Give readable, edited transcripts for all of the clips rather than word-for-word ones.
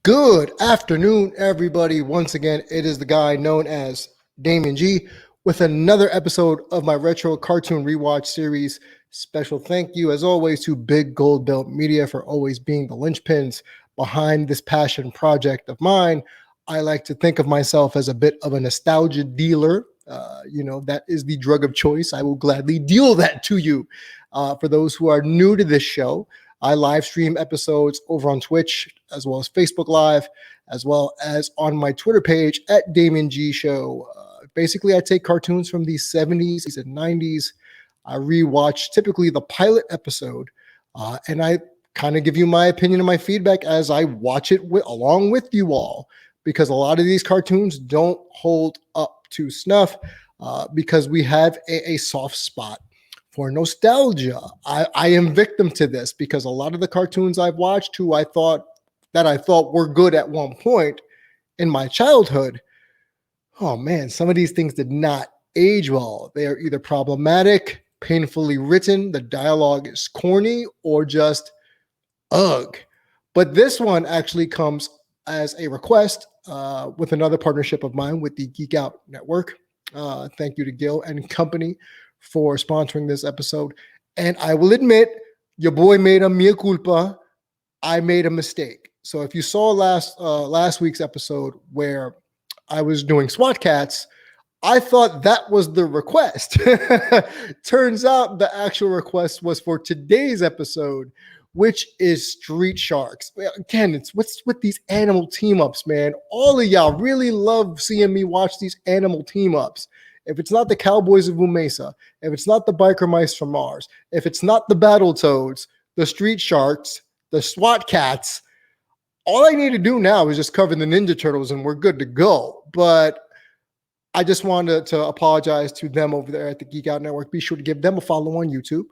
Good afternoon, everybody. Once again, it is the guy known as Damian G with another episode of my retro cartoon rewatch series. Special thank you, as always, to Big Gold Belt Media for always being the linchpins behind this passion project of mine. I like to think of myself as a bit of a nostalgia dealer. That is the drug of choice. I will gladly deal that to you. For those who are new to this show, I live stream episodes over on Twitch, as well as Facebook Live, as well as on my Twitter page at Damian G Show. Basically, I take cartoons from the 70s and 90s. I rewatch typically the pilot episode, and I kind of give you my opinion and my feedback as I watch it along with you all, because a lot of these cartoons don't hold up to snuff because we have a soft spot for nostalgia. I am victim to this because a lot of the cartoons I've watched who I thought were good at one point in my childhood, oh man, some of these things did not age well. They are either problematic, painfully written, the dialogue is corny, or just ugh. But this one actually comes as a request with another partnership of mine with the Geek Out Network. Thank you to Gil and company for sponsoring this episode. And I will admit, your boy made a mea culpa. I made a mistake. So if you saw last week's episode where I was doing SWAT Cats, I thought that was the request. Turns out the actual request was for today's episode, which is Street Sharks. Again, it's what's with these animal team-ups, man. All of y'all really love seeing me watch these animal team-ups. If it's not the Cowboys of Mesa, if it's not the Biker Mice from Mars, if it's not the Battletoads, the Street Sharks, the SWAT Cats, all I need to do now is just cover the Ninja Turtles and we're good to go. But I just wanted to apologize to them over there at the Geek Out Network. Be sure to give them a follow on YouTube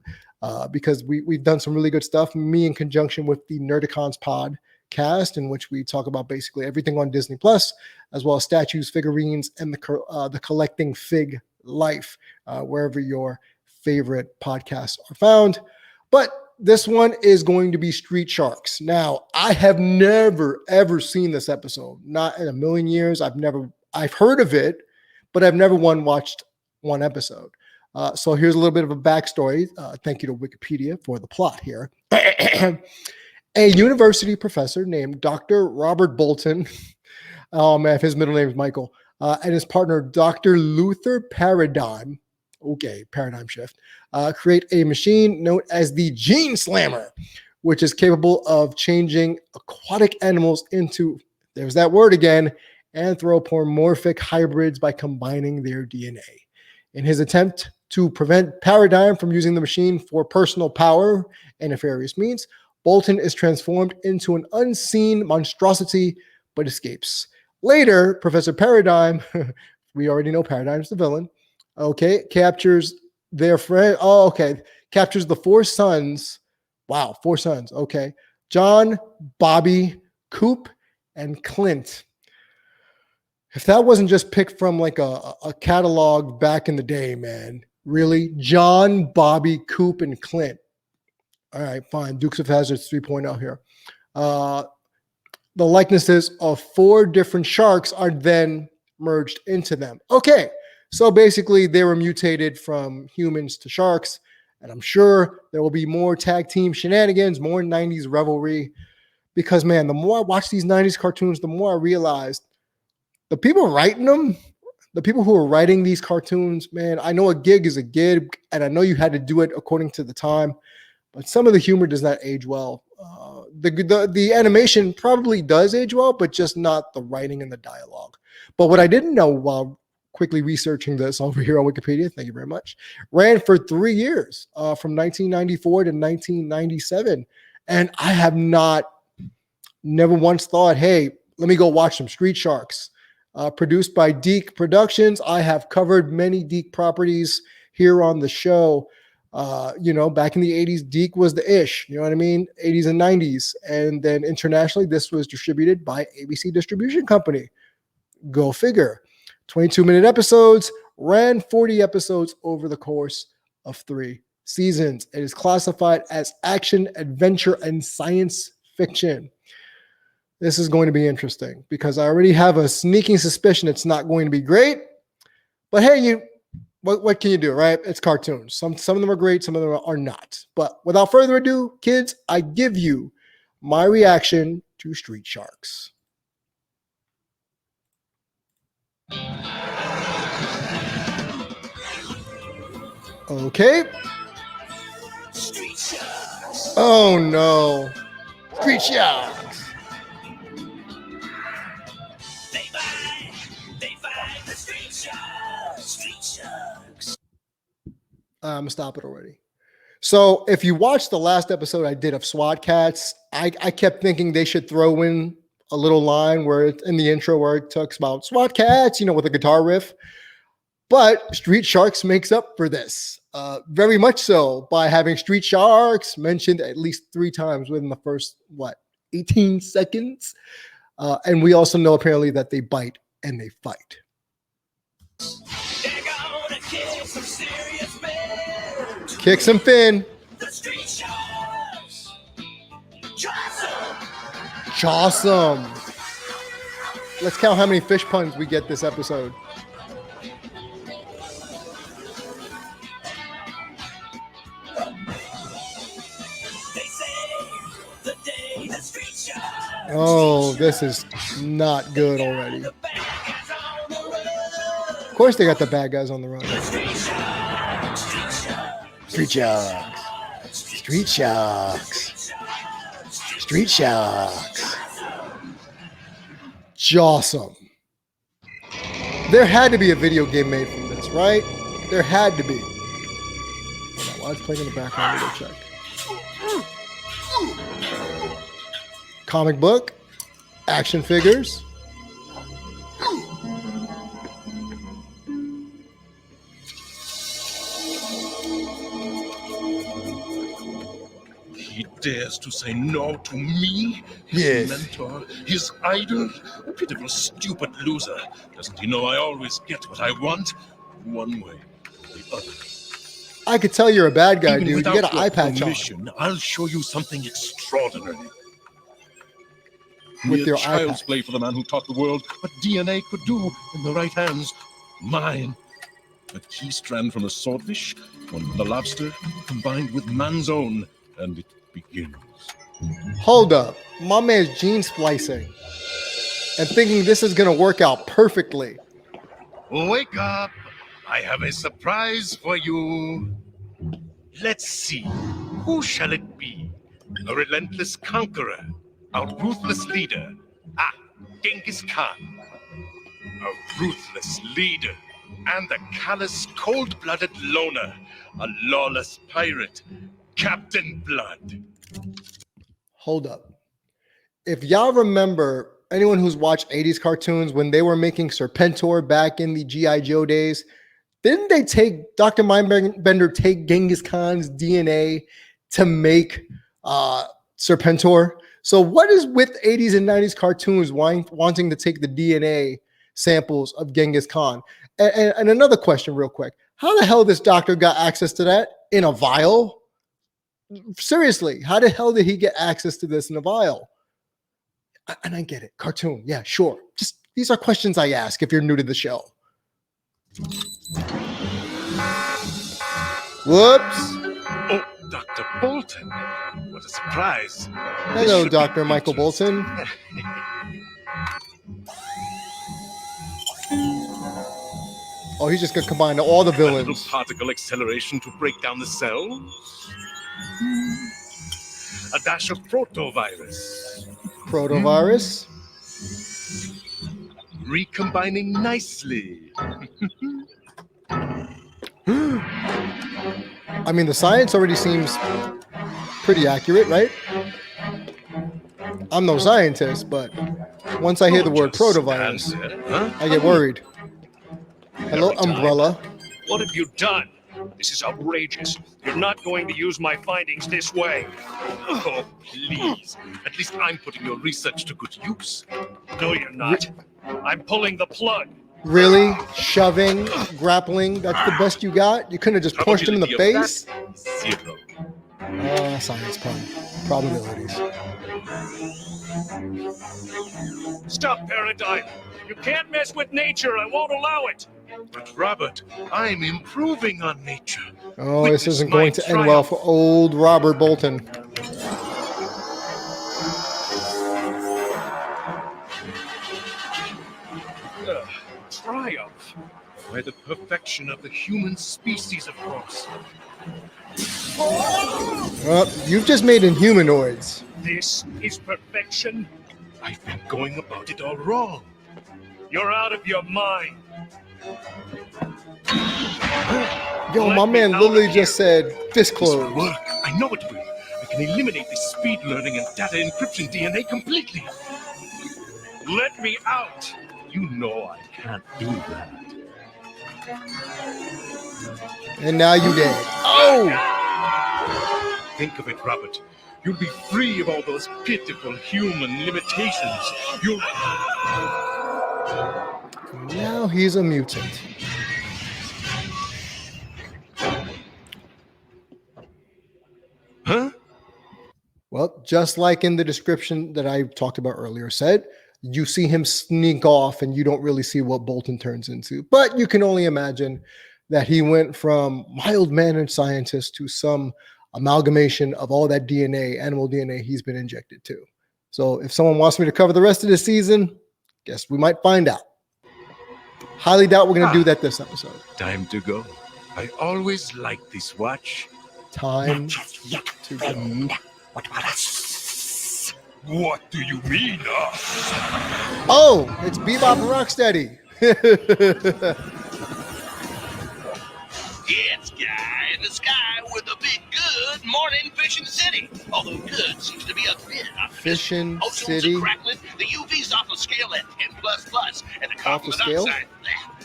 because we've done some really good stuff. Me in conjunction with the Nerdicons podcast, in which we talk about basically everything on Disney Plus, as well as statues, figurines, and the collecting fig life, wherever your favorite podcasts are found. But this one is going to be Street Sharks. Now, I have never ever seen this episode, not in a million years. I've heard of it, but I've never watched one episode. So here's a little bit of a backstory. Thank you to Wikipedia for the plot here. A university professor named Dr. Robert Bolton, oh man, his middle name is Michael, and his partner, Dr. Luther Paradigm, paradigm shift, create a machine known as the Gene Slammer, which is capable of changing aquatic animals into, there's that word again, anthropomorphic hybrids by combining their DNA. In his attempt to prevent Paradigm from using the machine for personal power and nefarious means, Bolton is transformed into an unseen monstrosity, but escapes. Later, Professor Paradigm, we already know Paradigm's the villain, captures their friend. Captures the four sons. Wow, four sons. Okay. John, Bobby, Coop, and Clint. If that wasn't just picked from like a catalog back in the day, man, really? John, Bobby, Coop, and Clint. All right, fine. Dukes of Hazzard 3.0 here. The likenesses of four different sharks are then merged into them. Okay, so basically they were mutated from humans to sharks, and I'm sure there will be more tag team shenanigans, more 90s revelry, because, man, the more I watch these 90s cartoons, the more I realized the people writing them, the people who are writing these cartoons, man, I know a gig is a gig, and I know you had to do it according to the time, but some of the humor does not age well. The animation probably does age well, but just not the writing and the dialogue. But what I didn't know while quickly researching this over here on Wikipedia, thank you very much, ran for 3 years, from 1994 to 1997. And I have never once thought, hey, let me go watch some Street Sharks. Produced by Deke Productions. I have covered many Deke properties here on the show. Back in the 80s, Deke was the ish, you know what I mean? 80s and 90s. And then internationally, this was distributed by ABC Distribution Company. Go figure. 22-minute episodes, ran 40 episodes over the course of 3 seasons. It is classified as action, adventure, and science fiction. This is going to be interesting because I already have a sneaking suspicion it's not going to be great. But hey, what can you do, right? It's cartoons. Some of them are great, some of them are not. But without further ado, kids, I give you my reaction to Street Sharks. Okay. Street Sharks. Oh no. Street Sharks. They fight the Street Sharks. Street Sharks. I'm gonna stop it already. So if you watched the last episode I did of SWAT Cats, I kept thinking they should throw in a little line where it's in the intro where it talks about SWAT Cats, with a guitar riff. But Street Sharks makes up for this, very much so, by having Street Sharks mentioned at least 3 times within the first, 18 seconds? And we also know apparently that they bite and they fight. They're gonna kick some serious men. Kick some fin. The Street Sharks. Awesome. Awesome. Let's count how many fish puns we get this episode. Oh, this is not good already. Of course they got the bad guys on the run. Street Sharks. Street Sharks. Street Sharks. Awesome. There had to be a video game made from this, right? There had to be. Hold on, while it's playing in the background, we'll check. Comic book, action figures. He dares to say no to me? His Yes. mentor, his idol, a pitiful, stupid loser. Doesn't he know I always get what I want? One way or the other. I could tell you're a bad guy, Even dude. You without get an your eye patch on permission, I'll show you something extraordinary. with Mere your child's iPad. play for the man who taught the world what DNA could do in the right hands. Mine. A key strand from a swordfish, one from the lobster, combined with man's own, and it begins. Hold up. My man's gene splicing and thinking this is going to work out perfectly. Wake up! I have a surprise for you. Let's see. Who shall it be? A relentless conqueror, a ruthless leader. Ah, Genghis Khan. A ruthless leader and a callous, cold-blooded loner. A lawless pirate. Captain Blood. Hold up. If y'all remember, anyone who's watched 80s cartoons, when they were making Serpentor back in the G.I. Joe days, didn't they take Dr. Mindbender take Genghis Khan's DNA to make Serpentor? So what is with 80s and 90s cartoons wanting to take the DNA samples of Genghis Khan? And another question real quick. How the hell this doctor got access to that in a vial? Seriously, how the hell did he get access to this in a vial? And I get it. Cartoon. Yeah, sure. Just these are questions I ask if you're new to the show. Whoops. Oh, Dr. Bolton. What a surprise. Hello, This should Dr. be Michael interesting. Bolton. Oh, he's just going to combine all the A little villains. particle acceleration to break down the cells. A dash of protovirus. Protovirus. Recombining nicely. I mean, the science already seems pretty accurate, right? I'm no scientist, but once I hear the word Just protovirus, stand there, huh? I get worried. Hello, Every time. umbrella. What have you done? This is outrageous. You're not going to use my findings this way. Oh, please. At least I'm putting your research to good use. No, you're not. I'm pulling the plug. Really? Shoving, grappling, that's the best you got? You couldn't have just punched him in the Probability of face? that, 0. Science pun. Probabilities. Stop, Paradigm. You can't mess with nature. I won't allow it. But Robert, I'm improving on nature. Oh, this Witness isn't my going to end well triumph. for old Robert Bolton. Triumph. By the perfection of the human species, of course. Well, you've just made Inhumanoids. This is perfection. I've been going about it all wrong. You're out of your mind. Yo, Let my me man out literally of just here. said fist This will closed. work. I know it will. I can eliminate this speed learning and data encryption DNA completely. Let me out. You know I can't do that. And now you dead. Oh! Think of it, Robert. You'll be free of all those pitiful human limitations. You'll... Now he's a mutant. Huh? Well, just like in the description that I talked about earlier said, you see him sneak off and you don't really see what Bolton turns into. But you can only imagine that he went from mild-mannered scientist to some amalgamation of all that DNA, animal DNA he's been injected to. So if someone wants me to cover the rest of the season, guess we might find out. Highly doubt we're going to do that this episode. Time to go. I always liked this watch. Time Yet, to go. friend. What about us? What do you mean, Oh, it's Bebop and Rocksteady. It's Guy in the Sky with a big good morning fishing city. Although good seems to be a bit optimistic. Fishing Oceans City. are crackling, the UV's off the scale at 10++, and the Off carbon the scale? dioxide.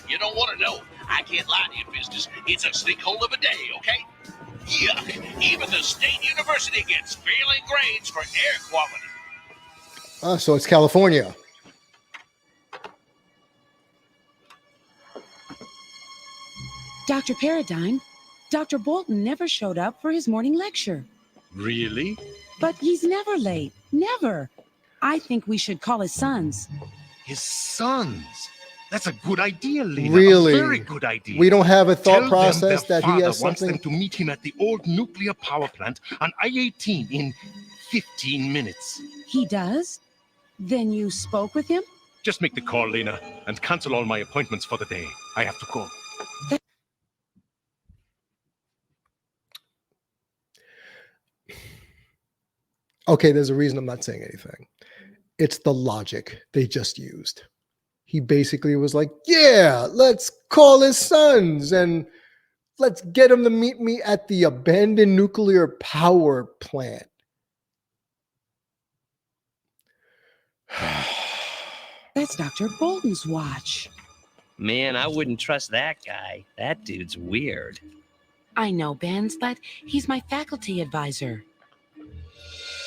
You don't want to know. I can't lie to you, business. It's a sinkhole of a day, okay? Yuck. Even the state university gets failing grades for air quality. So it's California. Dr. Paradigm, Dr. Bolton never showed up for his morning lecture. Really? But he's never late. Never. I think we should call his sons. His sons. That's a good idea, Lena. Really? A very good idea. We don't have a Tell thought process them their that he father has wants something. them to meet him at the old nuclear power plant on I-18 in 15 minutes. He does? Then you spoke with him? Just make the call, Lena, and cancel all my appointments for the day. I have to go. Okay, there's a reason I'm not saying anything. It's the logic they just used. He basically was like, yeah, let's call his sons and let's get him to meet me at the abandoned nuclear power plant. That's Dr. Bolton's watch. Man, I wouldn't trust that guy. That dude's weird. I know, Benz, but he's my faculty advisor.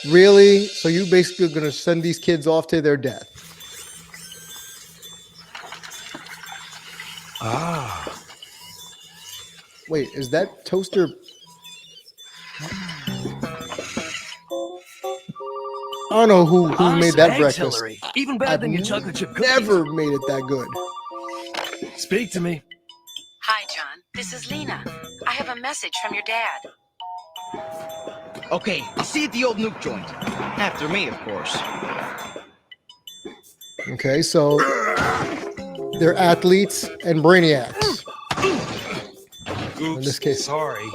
Really? So you basically going to send these kids off to their death? Ah. Wait, is that toaster? I don't know who made that breakfast. Even better I've than your chocolate chip cookies. never made it that good. Speak to me. Hi, John. This is Lena. I have a message from your dad. Okay, I'll see you at the old nuke joint. After me, of course. Okay, so they're athletes and brainiacs. In this case, Sorry.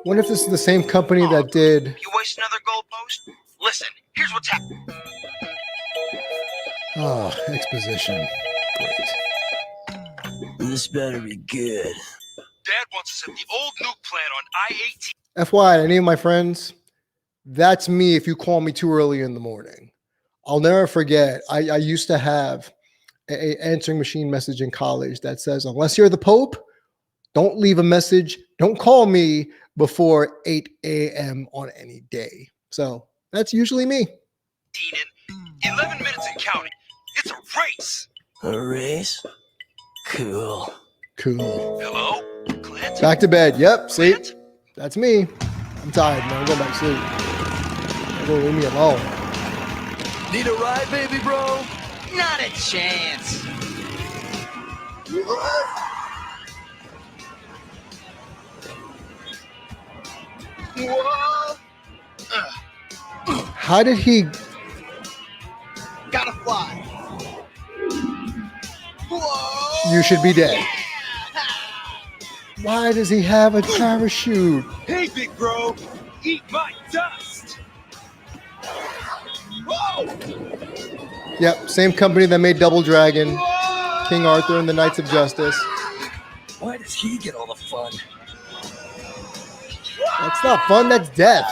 wonder if this is the same company that did. You waste another goalpost? Listen, here's what's happening. Oh, exposition. Great. This better be good. Dad wants us at the old nuke plant on I-18. FYI, any of my friends, that's me if you call me too early in the morning. I'll never forget. I used to have a answering machine message in college that says, unless you're the Pope, don't leave a message. Don't call me before 8 a.m. on any day. So that's usually me. In 11 minutes and counting. It's a race. A race? Cool. Cool. Hello? Clint? Back to bed. Yep. See, Clint? That's me. I'm tired, man. I'm going back to sleep. You're going to leave me alone. Need a ride, baby bro? Not a chance. Whoa! How did he? Gotta fly. Whoa! You should be dead. Why does he have a parachute? Hey, big bro, eat my dust. Whoa! Yep, same company that made Double Dragon, King Arthur, and the Knights of Justice. Why does he get all the fun? That's not fun. That's death.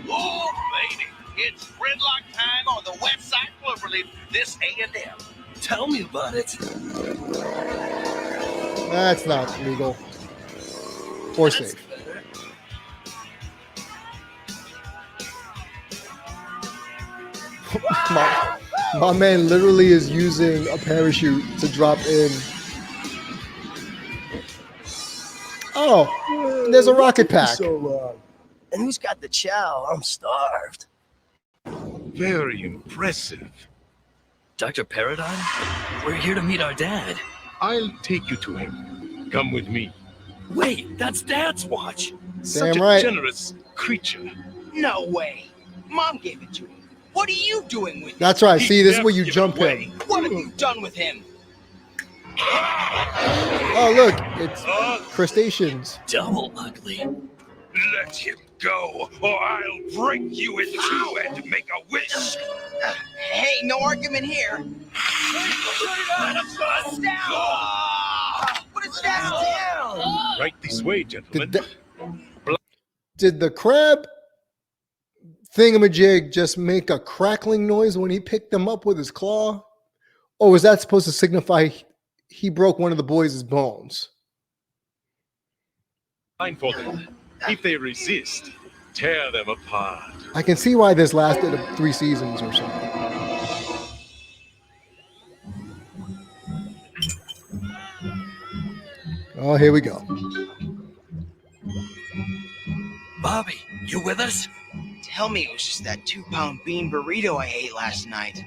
Oh, baby, it's gridlock time on the west side Cloverleaf, this A&M. Tell me about it. That's not legal or safe. My man literally is using a parachute to drop in. Oh, there's a rocket pack. So long. And who's got the chow? I'm starved. Very impressive. Dr. Paradigm? We're here to meet our dad. I'll take you to him. Come with me. Wait, that's Dad's watch. Such a right. generous creature. No way. Mom gave it to me. What are you doing with it? That's right. See, this is He where you never jump gave it away. him. What have you done with him? Oh, look, it's crustaceans. Double ugly. Let him go, or I'll break you in two and make a wish. Hey, no argument here. Put it down. Right this way, gentlemen. Did the crab thingamajig just make a crackling noise when he picked them up with his claw? Or was that supposed to signify he broke one of the boys' bones? Blindfold them. If they resist, tear them apart. I can see why this lasted 3 seasons or something. Oh, here we go. Bobby, you with us? Tell me it was just that 2-pound bean burrito I ate last night.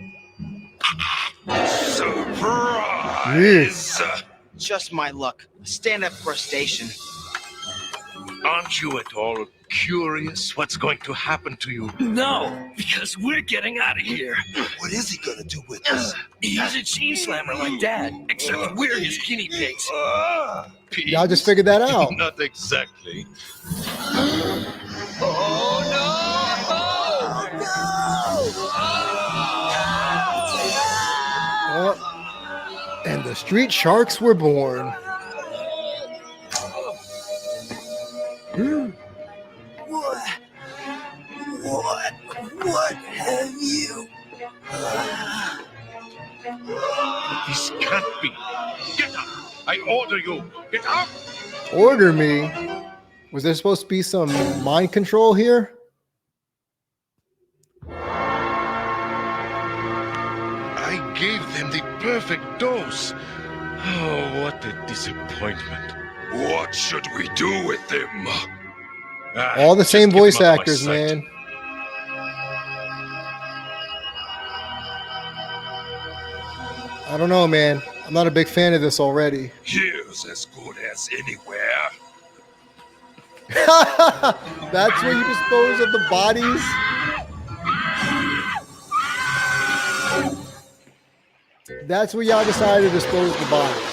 Surprise! Just my luck. A stand-up crustacean. Aren't you at all curious what's going to happen to you? No, because we're getting out of here. What is he gonna do with us? He's a chain slammer like Dad, except we're his guinea pigs. Y'all just figured that out. Not exactly. Oh, and the street sharks were born. What have you? This can't be. Get up! I order you. Get up! Order me? Was there supposed to be some mind control here? I gave them the perfect dose. Oh, what a disappointment. What should we do with them? All the same just get voice them out of my actors, sight. man. I don't know, man. I'm not a big fan of this already. Here's as good as anywhere. That's where you dispose of the bodies? That's where y'all decided to dispose of the bodies.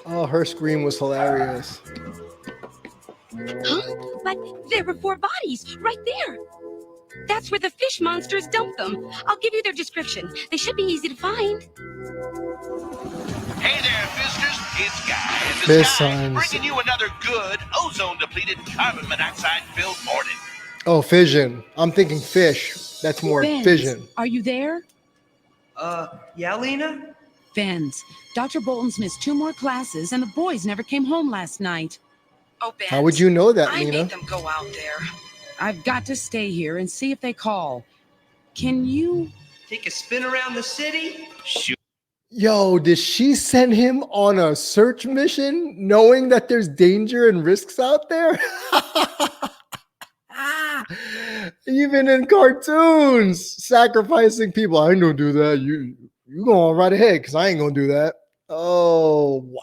Oh, her scream was hilarious. But there were 4 bodies right there. That's where the fish monsters dumped them. I'll give you their description. They should be easy to find. Hey there, visitors. It's Guy in the Fish Sky, signs. bringing you another good ozone-depleted, carbon monoxide-filled morning. Oh, fission. I'm thinking fish. That's more Benz, fission. are you there? Yeah, Lena? Benz, Dr. Bolton's missed 2 more classes, and the boys never came home last night. Oh, Ben. How would you know that, I Lena? made them go out there. I've got to stay here and see if they call. Can you? Take a spin around the city? Shoot. Yo, did she send him on a search mission knowing that there's danger and risks out there? Even in cartoons, sacrificing people. I ain't gonna do that. You go on right ahead because I ain't gonna do that. Oh, wow.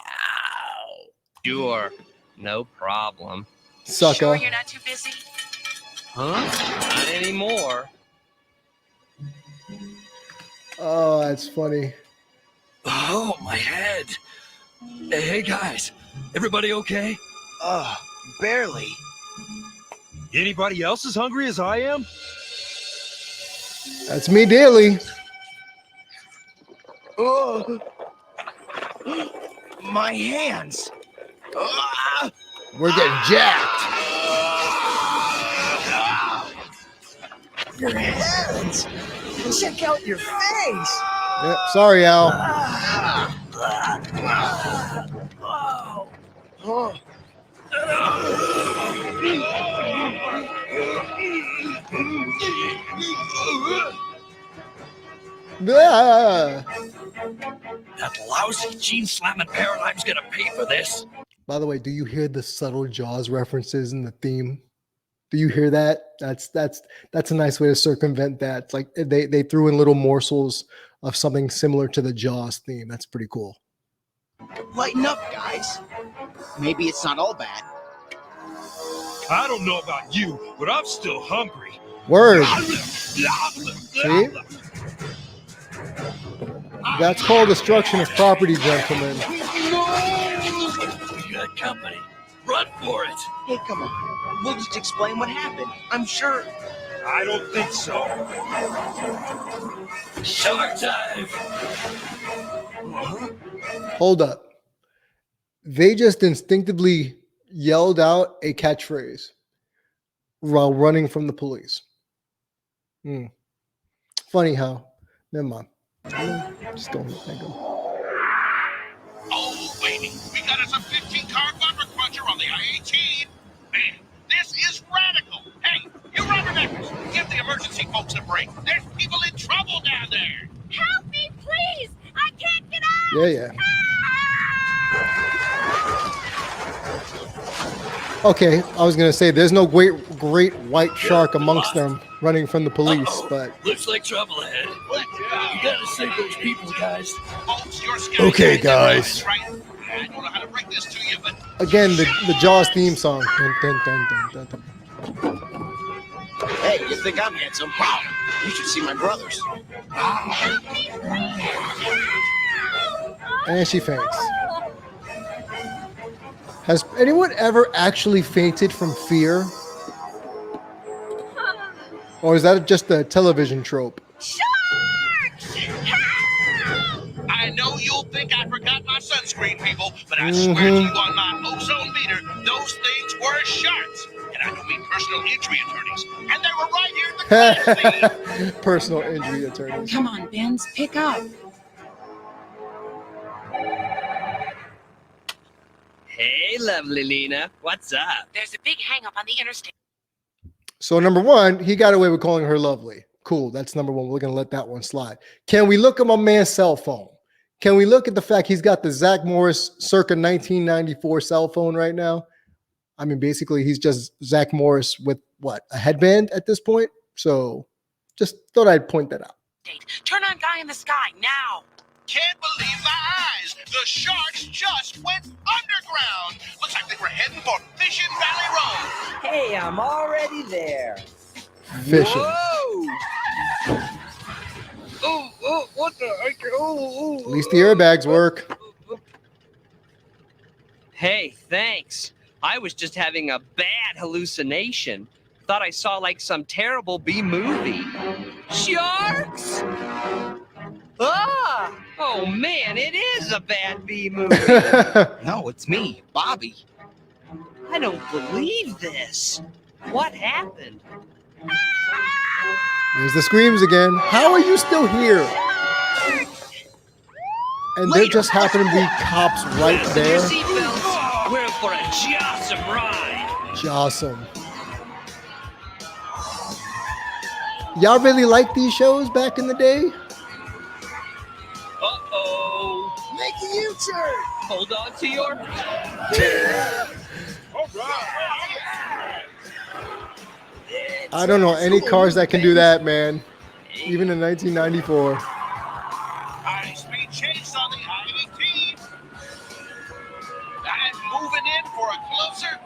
Sure. No problem. Sucker. Sure you're not too busy? Huh? Not anymore. Oh, that's funny. Oh, my head. Hey, guys. Everybody okay? Barely. Anybody else as hungry as I am? That's me daily. Oh, my hands. We're getting jacked. Your hands. Check out your face. Yep, sorry, Al. Oh. Ah. That lousy gene slamming paradigm's gonna pay for this. By the way, do you hear the subtle Jaws references in the theme? Do you hear that? That's a nice way to circumvent that. It's like they threw in little morsels of something similar to the Jaws theme. That's pretty cool. Lighten up, guys. Maybe it's not all bad. I don't know about you, but I'm still hungry. Word. See? That's called destruction of property, gentlemen. We got company. Run for it. Hey, come on. We'll just explain what happened. I'm sure. I don't think so. Shark time. Hold up. They just instinctively yelled out a catchphrase while running from the police. Funny how. Never mind. Just don't let that go. Oh, baby, we got us a 15-car bumper cruncher on the I-18. Man, this is radical. Hey, you rubberneckers, give the emergency folks a break. There's people in trouble down there. Help me, please! I can't get out! Yeah. Okay, I was gonna say there's no great white shark amongst them running from the police, but Looks like trouble ahead. You gotta save those people, guys. Folks, you're Okay, guys. Right? I don't know how to break this to you, but again, the Jaws theme song. Dun, dun, dun, dun, dun, dun. Hey, you think I'm handsome? You should see my brothers. And she faints. Has anyone ever actually fainted from fear? Or is that just a television trope? Sharks! I know you'll think I forgot my sunscreen, people, but I swear to you on my ozone meter, those things were sharks. And I don't mean personal injury attorneys. And they were right here in the class scene. Personal injury attorneys. Come on, Benz, pick up. Hey, lovely Lena. What's up? There's a big hang-up on the interstate. So number one, he got away with calling her lovely. Cool. That's number one. We're going to let that one slide. Can we look at my man's cell phone? Can we look at the fact he's got the Zach Morris circa 1994 cell phone right now? I mean, basically, he's just Zach Morris with what? A headband at this point? So just thought I'd point that out. Turn on Guy in the Sky now. Can't believe my eyes. The sharks just went underground. Looks like they were heading for Fishing Valley Road. Hey, I'm already there. Fishing. Whoa! Oh, what the heck? Oh. At least the airbags work. Hey, thanks. I was just having a bad hallucination. Thought I saw like some terrible B movie. Sharks? Ah! Oh man, it is a bad B movie. No, it's me, Bobby. I don't believe this. What happened? There's the screams again. How are you still here? And there just happen to be cops right there. Seatbelts. We're in for a jawsome ride. Awesome. Y'all really like these shows back in the day? Uh-oh. U-turn. Hold on to your. I don't know any cars that can do that, man. Even in 1994. High-speed chase on the I-18. I'm moving in for a closer.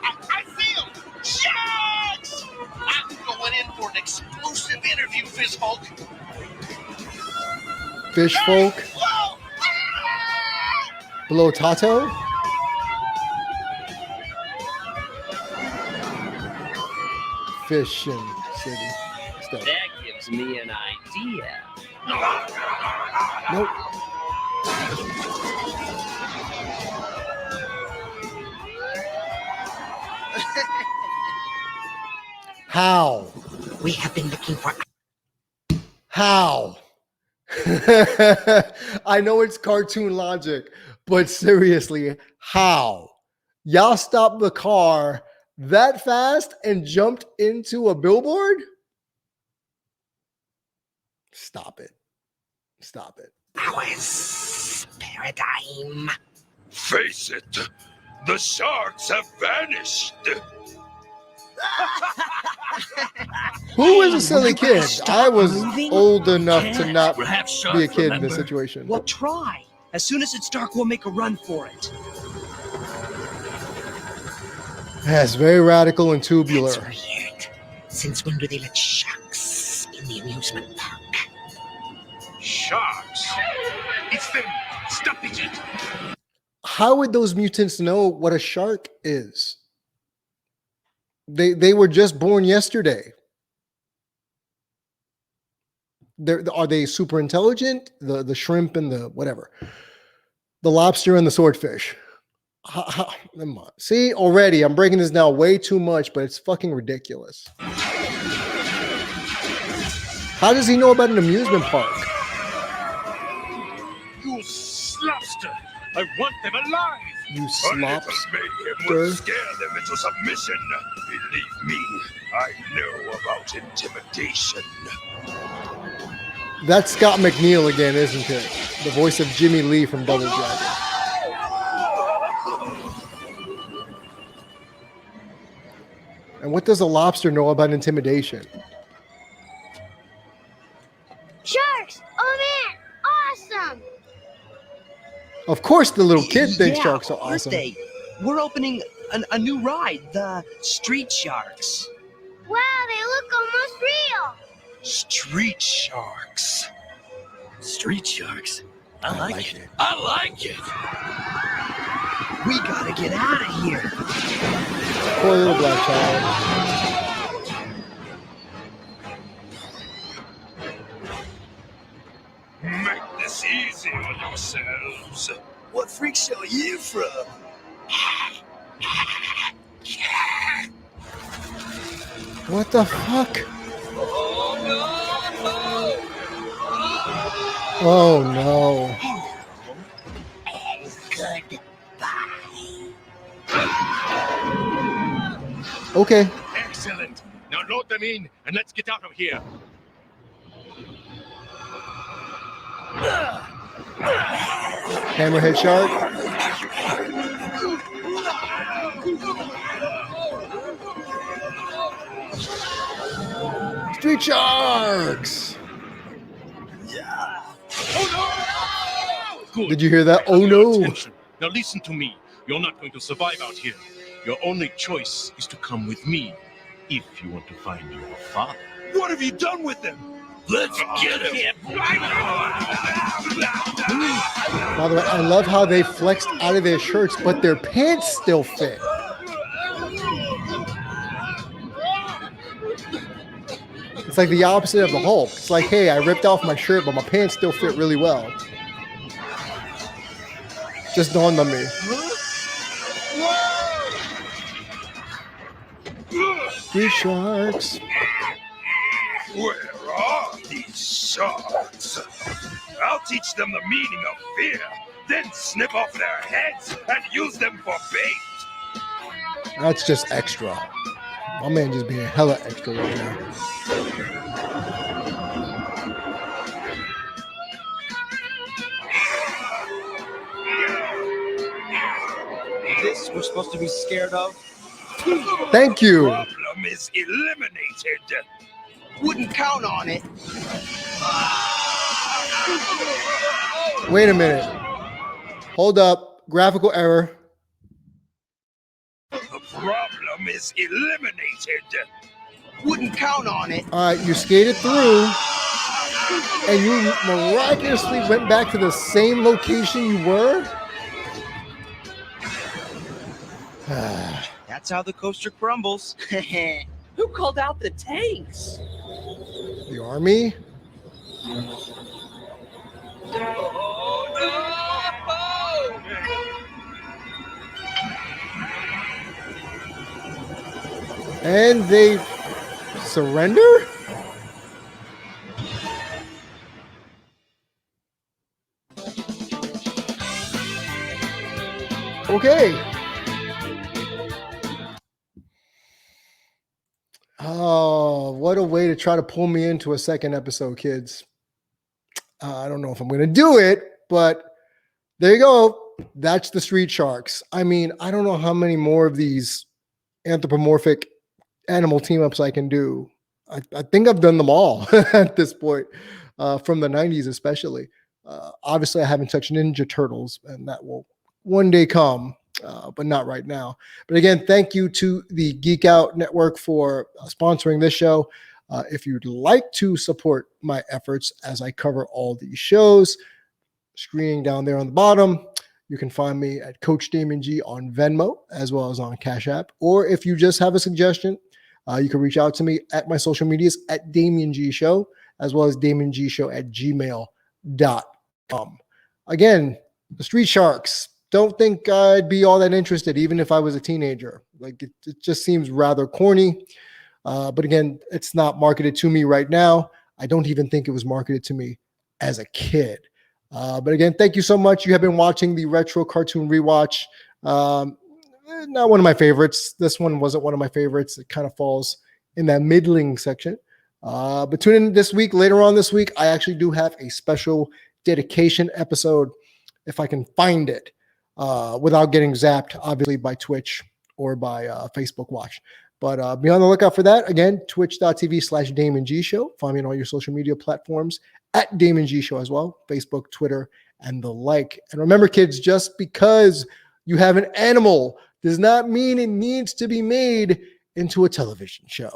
I feel sharks! I'm going in for an exclusive interview, Fish Hulk. Fish folk. Whoa! Below Tato. Fishing City. Stuff. That gives me an idea. Nope. How? We have been looking for. How? I know it's cartoon logic, but seriously, how? Y'all stopped the car that fast and jumped into a billboard? Stop it. Stop it. Ours paradigm. Face it, the sharks have vanished. Who is a silly kid? I was old enough to not We'll have be a shark, kid in remember? this situation. We'll try. As soon as it's dark, we'll make a run for it. Yes, very radical and tubular. That's weird. Since when do they let sharks in the amusement park? Sharks? It's them! Stop it! How would those mutants know what a shark is? They were just born yesterday. Are they super intelligent? The shrimp and the whatever. The lobster and the swordfish. Come on. See, already I'm breaking this down way too much, but it's fucking ridiculous. How does he know about an amusement park? You slopster! I want them alive! You A little slopster. mayhem will scare them into submission. Believe me, I know about intimidation. That's Scott McNeil again, isn't it? The voice of Jimmy Lee from Double Dragon. And what does a lobster know about intimidation? Sharks! Oh man! Awesome! Of course, the little kid thinks Yeah, sharks are aren't awesome. they? We're opening a new ride, the Street Sharks. Wow, they look almost real! Street Sharks. Street sharks. I like it. I like it. We gotta get out of here. Poor little black child. Make this easy on yourselves. What freak show are you from? What the fuck? Oh no. Okay. Excellent. Now load them in and let's get out of here. Hammerhead shark. Street sharks. Good. Did you hear that? I have Oh your no. attention. Now listen to me. You're not going to survive out here. Your only choice is to come with me if you want to find your father. What have you done with them? Let's get him. By the way, I love how they flexed out of their shirts, but their pants still fit. It's like the opposite of the Hulk. It's like, hey, I ripped off my shirt, but my pants still fit really well. Just dawned on me. Street sharks. Where are these sharks? I'll teach them the meaning of fear, then snip off their heads and use them for bait. That's just extra. My man just being hella extra right now. sharks we're supposed to be scared of? Thank you. Problem is eliminated. Wouldn't count on it. Wait a minute. Hold up. Graphical error. The problem is eliminated. Wouldn't count on it. All right, you skated through, and you miraculously went back to the same location you were? That's how the coaster crumbles. Who called out the tanks? The army? And they surrender? Okay. Oh, what a way to try to pull me into a second episode, kids. I don't know if I'm going to do it, but there you go. That's the Street Sharks. I mean, I don't know how many more of these anthropomorphic animal team ups I can do. I think I've done them all at this point, from the 90s especially. Obviously, I haven't touched Ninja Turtles, and that will one day come, but not right now. But again, thank you to the Geek Out Network for sponsoring this show. If you'd like to support my efforts as I cover all these shows, screening down there on the bottom, you can find me at Coach Damian G on Venmo as well as on Cash App. Or if you just have a suggestion, you can reach out to me at my social medias at Damian G Show, as well as DamianGShow@gmail.com. Again, the Street Sharks. Don't think I'd be all that interested, even if I was a teenager. Like it just seems rather corny. But again, it's not marketed to me right now. I don't even think it was marketed to me as a kid. But again, thank you so much. You have been watching the Retro Cartoon Rewatch. Not one of my favorites. This one wasn't one of my favorites. It kind of falls in that middling section. But tune in this week. Later on this week, I actually do have a special dedication episode, if I can find it, without getting zapped, obviously, by Twitch or by Facebook Watch. But be on the lookout for that. Again, twitch.tv/Damian G Show. Find me on all your social media platforms at Damian G Show as well. Facebook, Twitter, and the like. And remember, kids, just because you have an animal does not mean it needs to be made into a television show.